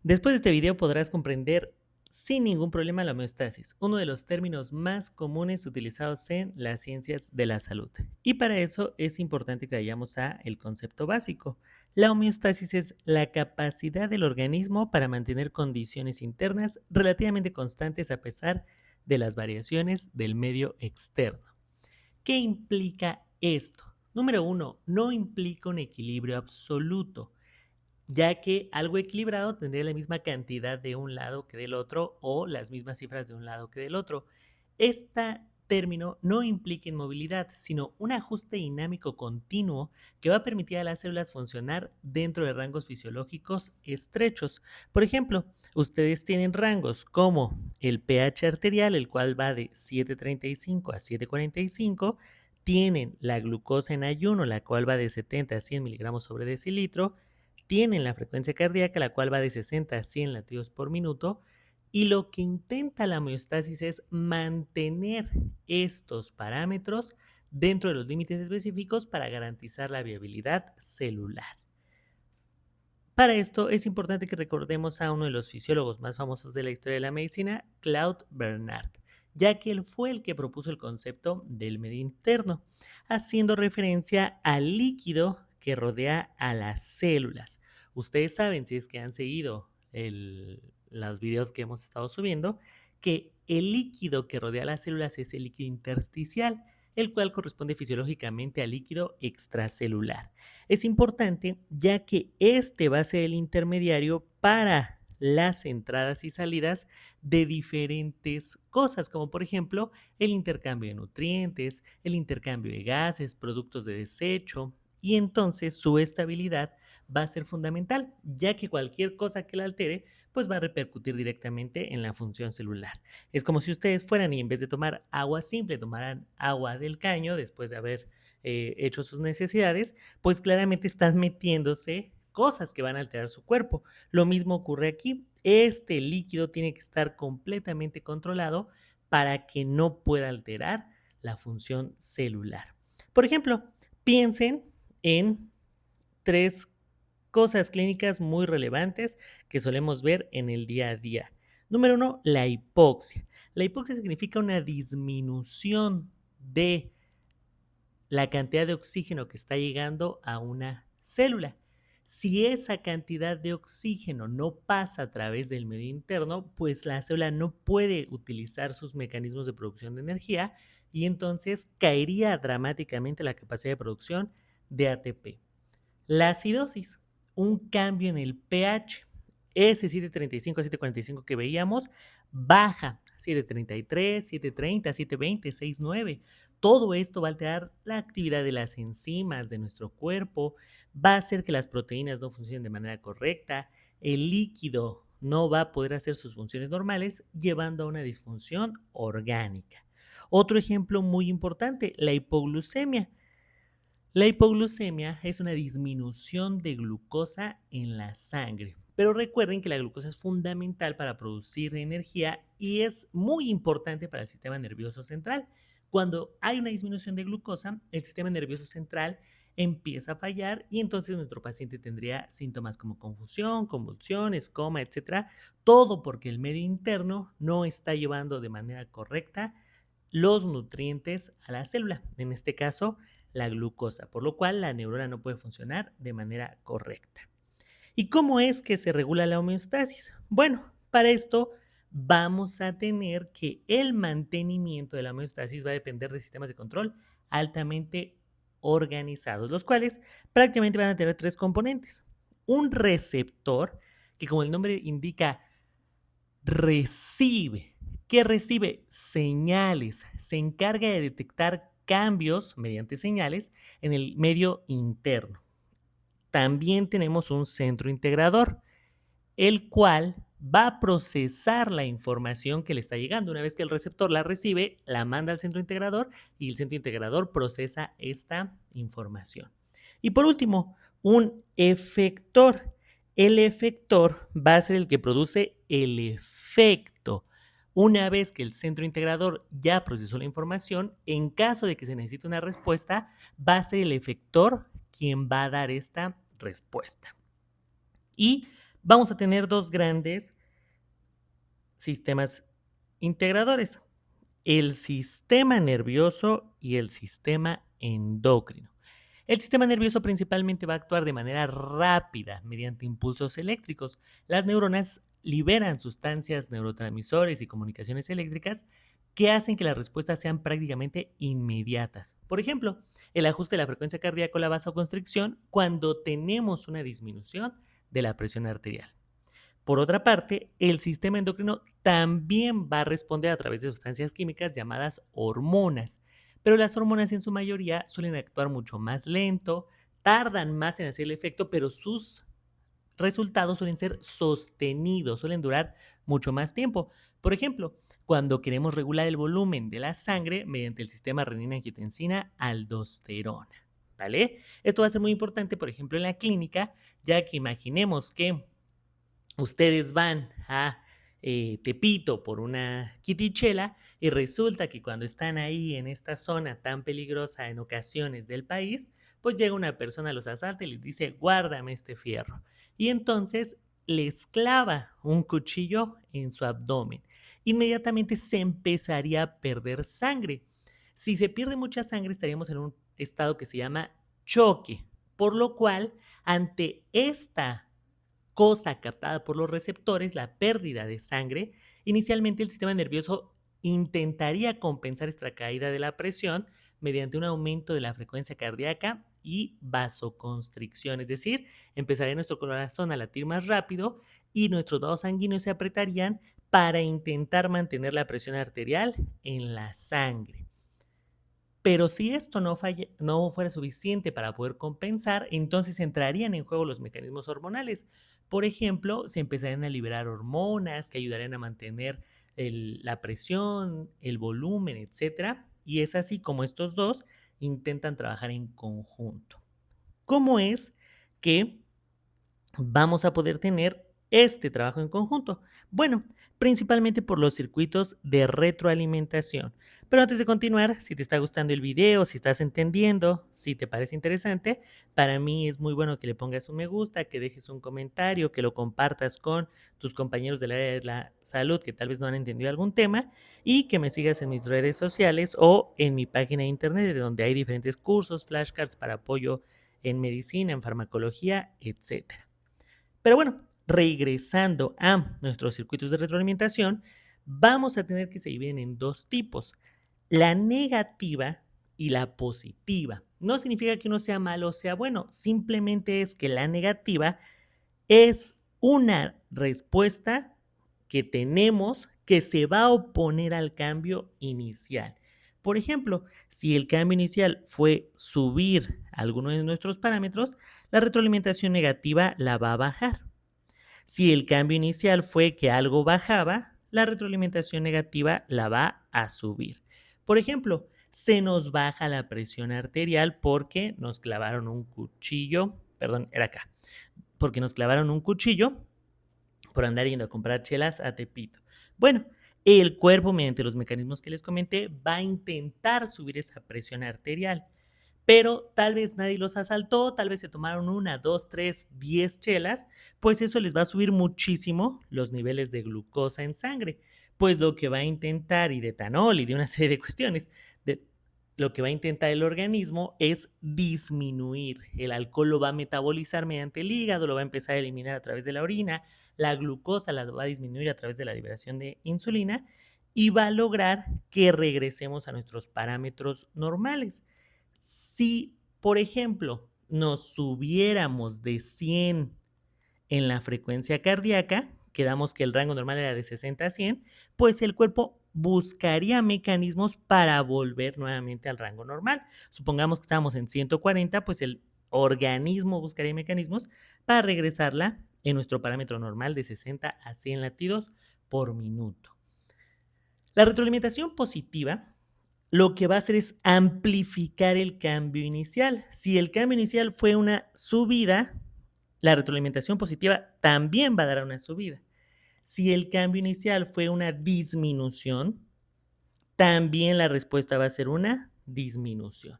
Después de este video podrás comprender sin ningún problema la homeostasis, uno de los términos más comunes utilizados en las ciencias de la salud. Y para eso es importante que vayamos a el concepto básico. La homeostasis es la capacidad del organismo para mantener condiciones internas relativamente constantes a pesar de las variaciones del medio externo. ¿Qué implica esto? Número uno, no implica un equilibrio absoluto, ya que algo equilibrado tendría la misma cantidad de un lado que del otro o las mismas cifras de un lado que del otro. Este término no implica inmovilidad, sino un ajuste dinámico continuo que va a permitir a las células funcionar dentro de rangos fisiológicos estrechos. Por ejemplo, ustedes tienen rangos como el pH arterial, el cual va de 7.35 a 7.45, tienen la glucosa en ayuno, la cual va de 70 a 100 miligramos sobre decilitro, tienen la frecuencia cardíaca, la cual va de 60 a 100 latidos por minuto, y lo que intenta la homeostasis es mantener estos parámetros dentro de los límites específicos para garantizar la viabilidad celular. Para esto es importante que recordemos a uno de los fisiólogos más famosos de la historia de la medicina, Claude Bernard, ya que él fue el que propuso el concepto del medio interno, haciendo referencia al líquido que rodea a las células. Ustedes saben, si es que han seguido los videos que hemos estado subiendo, que el líquido que rodea a las células es el líquido intersticial, el cual corresponde fisiológicamente al líquido extracelular. Es importante ya que este va a ser el intermediario para las entradas y salidas de diferentes cosas, como por ejemplo el intercambio de nutrientes, el intercambio de gases, productos de desecho, y entonces su estabilidad va a ser fundamental, ya que cualquier cosa que la altere, pues va a repercutir directamente en la función celular. Es como si ustedes fueran y en vez de tomar agua simple, tomaran agua del caño después de haber hecho sus necesidades, pues claramente están metiéndose cosas que van a alterar su cuerpo. Lo mismo ocurre aquí. Este líquido tiene que estar completamente controlado para que no pueda alterar la función celular. Por ejemplo, piensen en tres cosas clínicas muy relevantes que solemos ver en el día a día. Número uno, la hipoxia. La hipoxia significa una disminución de la cantidad de oxígeno que está llegando a una célula. Si esa cantidad de oxígeno no pasa a través del medio interno, pues la célula no puede utilizar sus mecanismos de producción de energía y entonces caería dramáticamente la capacidad de producción de ATP. La acidosis, un cambio en el pH. Ese 7.35 a 7.45 que veíamos baja 7.33, 7.30, 7.20, 6.9. Todo esto va a alterar la actividad de las enzimas de nuestro cuerpo, va a hacer que las proteínas no funcionen de manera correcta, el líquido no va a poder hacer sus funciones normales, llevando a una disfunción orgánica. Otro ejemplo muy importante, la hipoglucemia. La hipoglucemia es una disminución de glucosa en la sangre. Pero recuerden que la glucosa es fundamental para producir energía y es muy importante para el sistema nervioso central. Cuando hay una disminución de glucosa, el sistema nervioso central empieza a fallar y entonces nuestro paciente tendría síntomas como confusión, convulsiones, coma, etcétera. Todo porque el medio interno no está llevando de manera correcta los nutrientes a la célula. En este caso, la glucosa, por lo cual la neurona no puede funcionar de manera correcta. ¿Y cómo es que se regula la homeostasis? Bueno, para esto vamos a tener que el mantenimiento de la homeostasis va a depender de sistemas de control altamente organizados, los cuales prácticamente van a tener tres componentes. Un receptor, que como el nombre indica, recibe. ¿Qué recibe? Señales. Se encarga de detectar cambios mediante señales en el medio interno. También tenemos un centro integrador, el cual va a procesar la información que le está llegando. Una vez que el receptor la recibe, la manda al centro integrador y el centro integrador procesa esta información. Y por último, un efector. El efector va a ser el que produce el efecto. Una vez que el centro integrador ya procesó la información, en caso de que se necesite una respuesta, va a ser el efector quien va a dar esta respuesta. Y Vamos a tener dos grandes sistemas integradores, el sistema nervioso y el sistema endocrino. El sistema nervioso principalmente va a actuar de manera rápida mediante impulsos eléctricos. Las neuronas liberan sustancias, neurotransmisores y comunicaciones eléctricas que hacen que las respuestas sean prácticamente inmediatas. Por ejemplo, el ajuste de la frecuencia cardíaca o la vasoconstricción cuando tenemos una disminución de la presión arterial. Por otra parte, el sistema endocrino también va a responder a través de sustancias químicas llamadas hormonas, pero las hormonas en su mayoría suelen actuar mucho más lento, tardan más en hacer el efecto, pero sus resultados suelen ser sostenidos, suelen durar mucho más tiempo. Por ejemplo, cuando queremos regular el volumen de la sangre mediante el sistema renina-angiotensina-aldosterona, ¿vale? Esto va a ser muy importante, por ejemplo, en la clínica, ya que imaginemos que ustedes van a Tepito por una quitichela y resulta que cuando están ahí en esta zona tan peligrosa en ocasiones del país, pues llega una persona, los asalta y les dice, guárdame este fierro. Y entonces les clava un cuchillo en su abdomen. Inmediatamente se empezaría a perder sangre. Si se pierde mucha sangre, estaríamos en un estado que se llama choque, por lo cual, ante esta cosa captada por los receptores, la pérdida de sangre, inicialmente el sistema nervioso intentaría compensar esta caída de la presión mediante un aumento de la frecuencia cardíaca y vasoconstricción, es decir, empezaría nuestro corazón a latir más rápido y nuestros vasos sanguíneos se apretarían para intentar mantener la presión arterial en la sangre. Pero si esto no fuera suficiente para poder compensar, entonces entrarían en juego los mecanismos hormonales. Por ejemplo, se empezarían a liberar hormonas que ayudarían a mantener la presión, el volumen, etcétera. Y es así como estos dos intentan trabajar en conjunto. ¿Cómo es que vamos a poder tener este trabajo en conjunto? Bueno, principalmente por los circuitos de retroalimentación. Pero antes de continuar, si te está gustando el video, si estás entendiendo, si te parece interesante, para mí es muy bueno que le pongas un me gusta, que dejes un comentario, que lo compartas con tus compañeros del área de la salud que tal vez no han entendido algún tema y que me sigas en mis redes sociales o en mi página de internet donde hay diferentes cursos, flashcards para apoyo en medicina, en farmacología, etcétera. Pero bueno, regresando a nuestros circuitos de retroalimentación, vamos a tener que se dividen en dos tipos, la negativa y la positiva. No significa que uno sea malo o sea bueno, simplemente es que la negativa es una respuesta que tenemos que se va a oponer al cambio inicial. Por ejemplo, si el cambio inicial fue subir alguno de nuestros parámetros, la retroalimentación negativa la va a bajar. Si el cambio inicial fue que algo bajaba, la retroalimentación negativa la va a subir. Por ejemplo, se nos baja la presión arterial porque nos clavaron un cuchillo, perdón, era acá, porque nos clavaron un cuchillo por andar yendo a comprar chelas a Tepito. Bueno, el cuerpo, mediante los mecanismos que les comenté, va a intentar subir esa presión arterial, pero tal vez nadie los asaltó, tal vez se tomaron una, dos, tres, 10 chelas, pues eso les va a subir muchísimo los niveles de glucosa en sangre, pues lo que va a intentar, y de etanol y de una serie de cuestiones, lo que va a intentar el organismo es disminuir. El alcohol lo va a metabolizar mediante el hígado, lo va a empezar a eliminar a través de la orina, la glucosa la va a disminuir a través de la liberación de insulina y va a lograr que regresemos a nuestros parámetros normales. Si, por ejemplo, nos subiéramos de 100 en la frecuencia cardíaca, quedamos que el rango normal era de 60 a 100, pues el cuerpo buscaría mecanismos para volver nuevamente al rango normal. Supongamos que estábamos en 140, pues el organismo buscaría mecanismos para regresarla en nuestro parámetro normal de 60 a 100 latidos por minuto. La retroalimentación positiva lo que va a hacer es amplificar el cambio inicial. Si el cambio inicial fue una subida, la retroalimentación positiva también va a dar una subida. Si el cambio inicial fue una disminución, también la respuesta va a ser una disminución.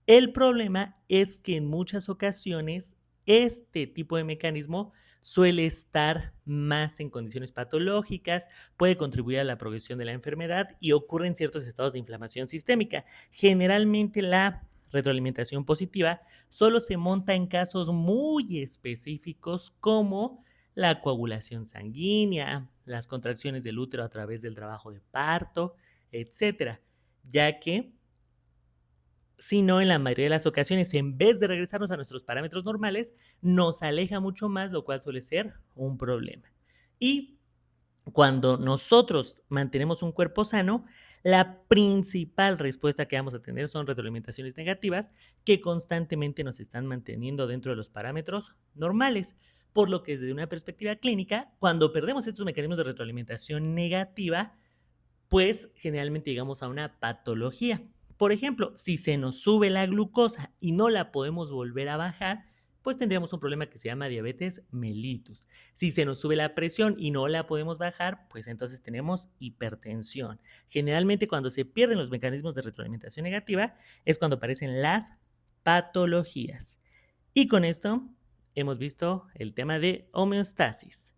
El problema es que en muchas ocasiones este tipo de mecanismo suele estar más en condiciones patológicas, puede contribuir a la progresión de la enfermedad y ocurre en ciertos estados de inflamación sistémica. Generalmente la retroalimentación positiva solo se monta en casos muy específicos como la coagulación sanguínea, las contracciones del útero a través del trabajo de parto, etcétera, ya que si no, en la mayoría de las ocasiones, en vez de regresarnos a nuestros parámetros normales, nos aleja mucho más, lo cual suele ser un problema. Y cuando nosotros mantenemos un cuerpo sano, la principal respuesta que vamos a tener son retroalimentaciones negativas que constantemente nos están manteniendo dentro de los parámetros normales. Por lo que desde una perspectiva clínica, cuando perdemos estos mecanismos de retroalimentación negativa, pues generalmente llegamos a una patología. Por ejemplo, si se nos sube la glucosa y no la podemos volver a bajar, pues tendríamos un problema que se llama diabetes mellitus. Si se nos sube la presión y no la podemos bajar, pues entonces tenemos hipertensión. Generalmente cuando se pierden los mecanismos de retroalimentación negativa es cuando aparecen las patologías. Y con esto hemos visto el tema de homeostasis.